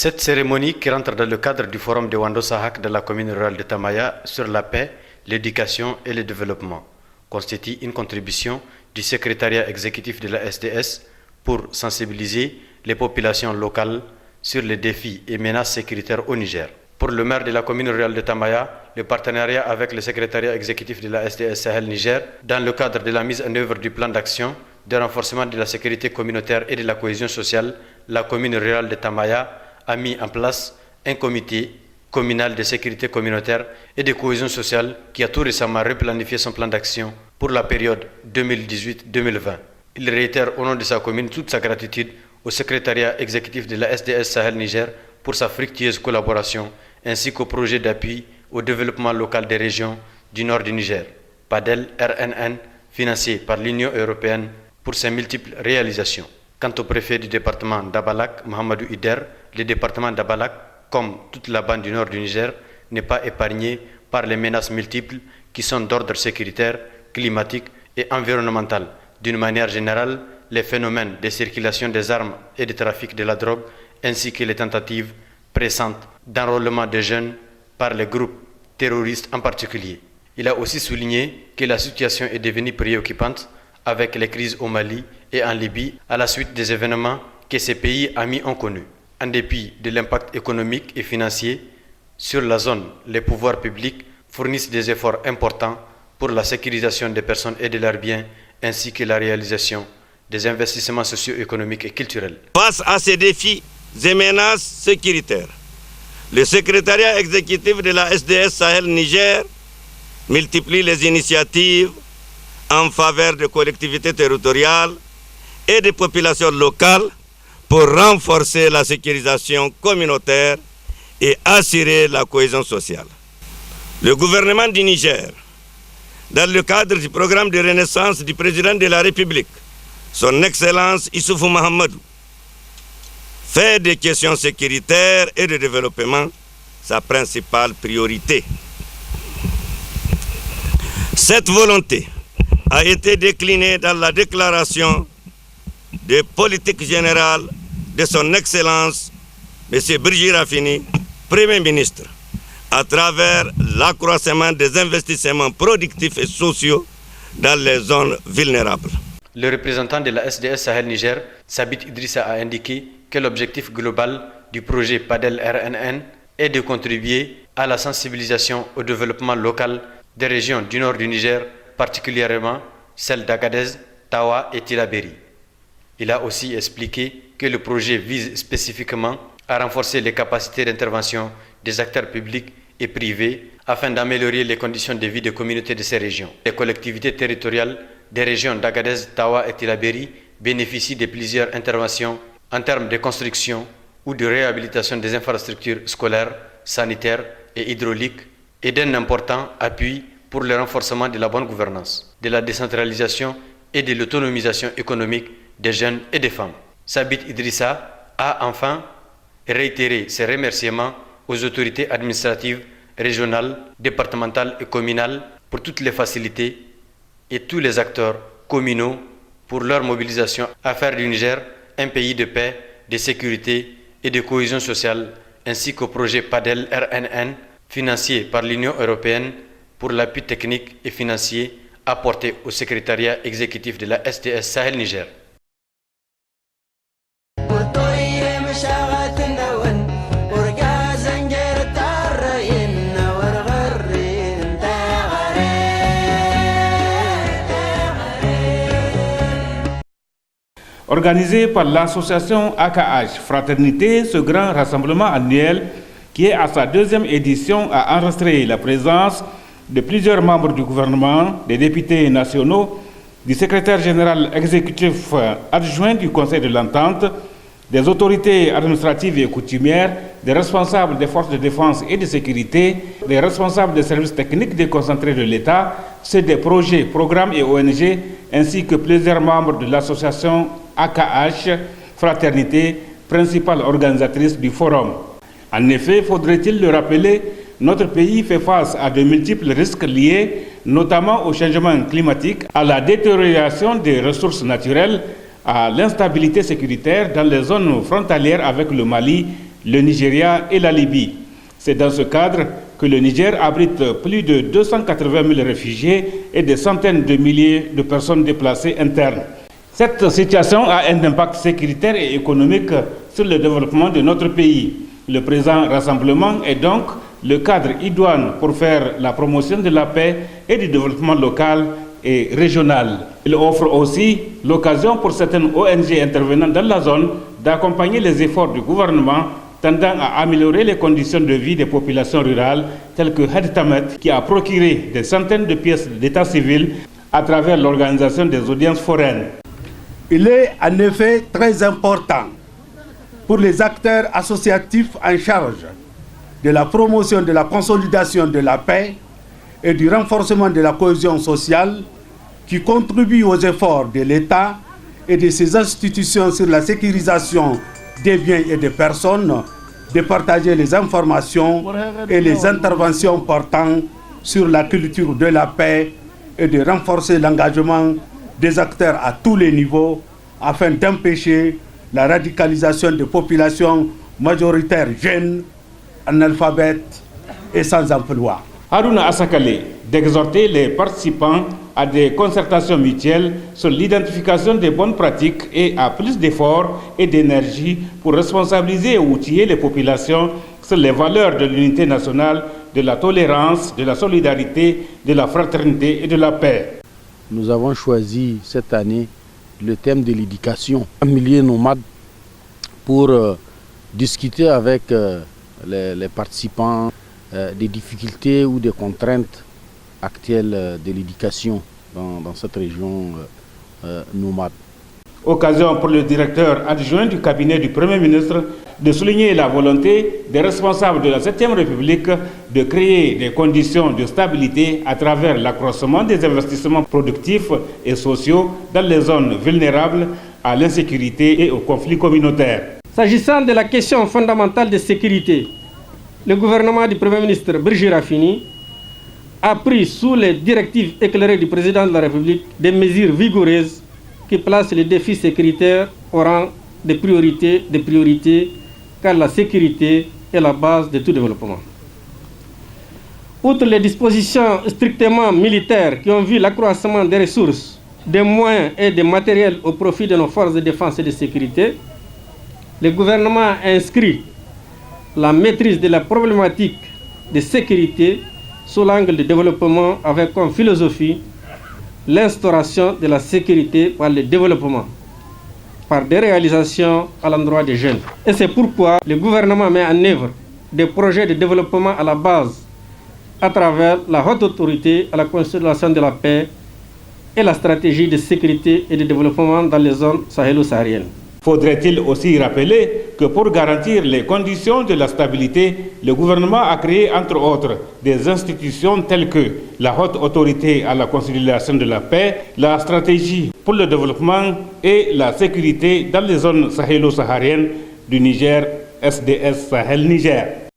Cette cérémonie, qui rentre dans le cadre du forum de Wando Sahak de la commune rurale de Tamaya sur la paix, l'éducation et le développement, constitue une contribution du secrétariat exécutif de la SDS pour sensibiliser les populations locales sur les défis et menaces sécuritaires au Niger. Pour le maire de la commune rurale de Tamaya, le partenariat avec le secrétariat exécutif de la SDS Sahel Niger, dans le cadre de la mise en œuvre du plan d'action de renforcement de la sécurité communautaire et de la cohésion sociale, la commune rurale de Tamaya a mis en place un comité communal de sécurité communautaire et de cohésion sociale qui a tout récemment replanifié son plan d'action pour la période 2018-2020. Il réitère au nom de sa commune toute sa gratitude au secrétariat exécutif de la SDS Sahel Niger pour sa fructueuse collaboration ainsi qu'au projet d'appui au développement local des régions du nord du Niger, PADEL RNN, financé par l'Union européenne pour ses multiples réalisations. Quant au préfet du département d'Abalak, Mohamedou Ider, le département d'Abalak, comme toute la bande du nord du Niger, n'est pas épargné par les menaces multiples qui sont d'ordre sécuritaire, climatique et environnemental. D'une manière générale, les phénomènes de circulation des armes et de trafic de la drogue, ainsi que les tentatives pressantes d'enrôlement des jeunes par les groupes terroristes en particulier. Il a aussi souligné que la situation est devenue préoccupante avec les crises au Mali et en Libye à la suite des événements que ces pays amis ont connus. En dépit de l'impact économique et financier sur la zone, les pouvoirs publics fournissent des efforts importants pour la sécurisation des personnes et de leurs biens, ainsi que la réalisation des investissements socio-économiques et culturels. Face à ces défis et menaces sécuritaires, le secrétariat exécutif de la SDS Sahel Niger multiplie les initiatives en faveur des collectivités territoriales et des populations locales pour renforcer la sécurisation communautaire et assurer la cohésion sociale. Le gouvernement du Niger, dans le cadre du programme de renaissance du président de la République, son Excellence Issoufou Mahamadou, fait des questions sécuritaires et de développement sa principale priorité. Cette volonté a été déclinée dans la déclaration de politique générale de son Excellence M. Birji Rafini, Premier ministre, à travers l'accroissement des investissements productifs et sociaux dans les zones vulnérables. Le représentant de la SDS Sahel Niger, Sabit Idrissa, a indiqué que l'objectif global du projet PADEL RNN est de contribuer à la sensibilisation au développement local des régions du nord du Niger, particulièrement celles d'Agadez, Tawa et Tillabéri. Il a aussi expliqué que le projet vise spécifiquement à renforcer les capacités d'intervention des acteurs publics et privés afin d'améliorer les conditions de vie des communautés de ces régions. Les collectivités territoriales des régions d'Agadez, Tawa et Tillabéri bénéficient de plusieurs interventions en termes de construction ou de réhabilitation des infrastructures scolaires, sanitaires et hydrauliques et d'un important appui pour le renforcement de la bonne gouvernance, de la décentralisation et de l'autonomisation économique des jeunes et des femmes. Sabit Idrissa a enfin réitéré ses remerciements aux autorités administratives, régionales, départementales et communales pour toutes les facilités et tous les acteurs communaux pour leur mobilisation à faire du Niger un pays de paix, de sécurité et de cohésion sociale, ainsi qu'au projet PADEL RNN, financé par l'Union européenne pour l'appui technique et financier apporté au secrétariat exécutif de la SDS Sahel Niger. Organisé par l'association AKH Fraternité, ce grand rassemblement annuel, qui est à sa deuxième édition, a enregistré la présence de plusieurs membres du gouvernement, des députés nationaux, du secrétaire général exécutif adjoint du Conseil de l'Entente, des autorités administratives et coutumières, des responsables des forces de défense et de sécurité, des responsables des services techniques déconcentrés de l'État, ceux des projets, programmes et ONG, ainsi que plusieurs membres de l'association AKH Fraternité, principale organisatrice du forum. En effet, faudrait-il le rappeler, notre pays fait face à de multiples risques liés notamment au changement climatique, à la détérioration des ressources naturelles, à l'instabilité sécuritaire dans les zones frontalières avec le Mali, le Nigeria et la Libye. C'est dans ce cadre que le Niger abrite plus de 280 000 réfugiés et des centaines de milliers de personnes déplacées internes. Cette situation a un impact sécuritaire et économique sur le développement de notre pays. Le présent rassemblement est donc le cadre idoine pour faire la promotion de la paix et du développement local et régional. Il offre aussi l'occasion pour certaines ONG intervenant dans la zone d'accompagner les efforts du gouvernement tendant à améliorer les conditions de vie des populations rurales, telles que Haditamet, qui a procuré des centaines de pièces d'état civil à travers l'organisation des audiences foraines. Il est en effet très important pour les acteurs associatifs en charge de la promotion de la consolidation de la paix et du renforcement de la cohésion sociale qui contribuent aux efforts de l'État et de ses institutions sur la sécurisation des biens et des personnes, de partager les informations et les interventions portant sur la culture de la paix et de renforcer l'engagement des acteurs à tous les niveaux afin d'empêcher la radicalisation des populations majoritaires jeunes, analphabètes et sans emploi. Haruna Asakale d'exhorter les participants à des concertations mutuelles sur l'identification des bonnes pratiques et à plus d'efforts et d'énergie pour responsabiliser et outiller les populations sur les valeurs de l'unité nationale, de la tolérance, de la solidarité, de la fraternité et de la paix. Nous avons choisi cette année le thème de l'éducation, un milieu nomade, pour discuter avec les participants des difficultés ou des contraintes actuelles de l'éducation dans cette région nomade. Occasion pour le directeur adjoint du cabinet du Premier ministre de souligner la volonté des responsables de la 7e République de créer des conditions de stabilité à travers l'accroissement des investissements productifs et sociaux dans les zones vulnérables à l'insécurité et aux conflits communautaires. S'agissant de la question fondamentale de sécurité, le gouvernement du Premier ministre Birji Rafini a pris sous les directives éclairées du président de la République des mesures vigoureuses qui placent les défis sécuritaires au rang des priorités, car la sécurité est la base de tout développement. Outre les dispositions strictement militaires qui ont vu l'accroissement des ressources, des moyens et des matériels au profit de nos forces de défense et de sécurité, le gouvernement a inscrit la maîtrise de la problématique de sécurité sous l'angle du développement avec comme philosophie l'instauration de la sécurité par le développement, par des réalisations à l'endroit des jeunes. Et c'est pourquoi le gouvernement met en œuvre des projets de développement à la base à travers la haute autorité à la consolidation de la paix et la stratégie de sécurité et de développement dans les zones sahélo-sahariennes. Faudrait-il aussi rappeler que pour garantir les conditions de la stabilité, le gouvernement a créé entre autres des institutions telles que la haute autorité à la consolidation de la paix, la stratégie pour le développement et la sécurité dans les zones sahélo-sahariennes du Niger, SDS Sahel Niger.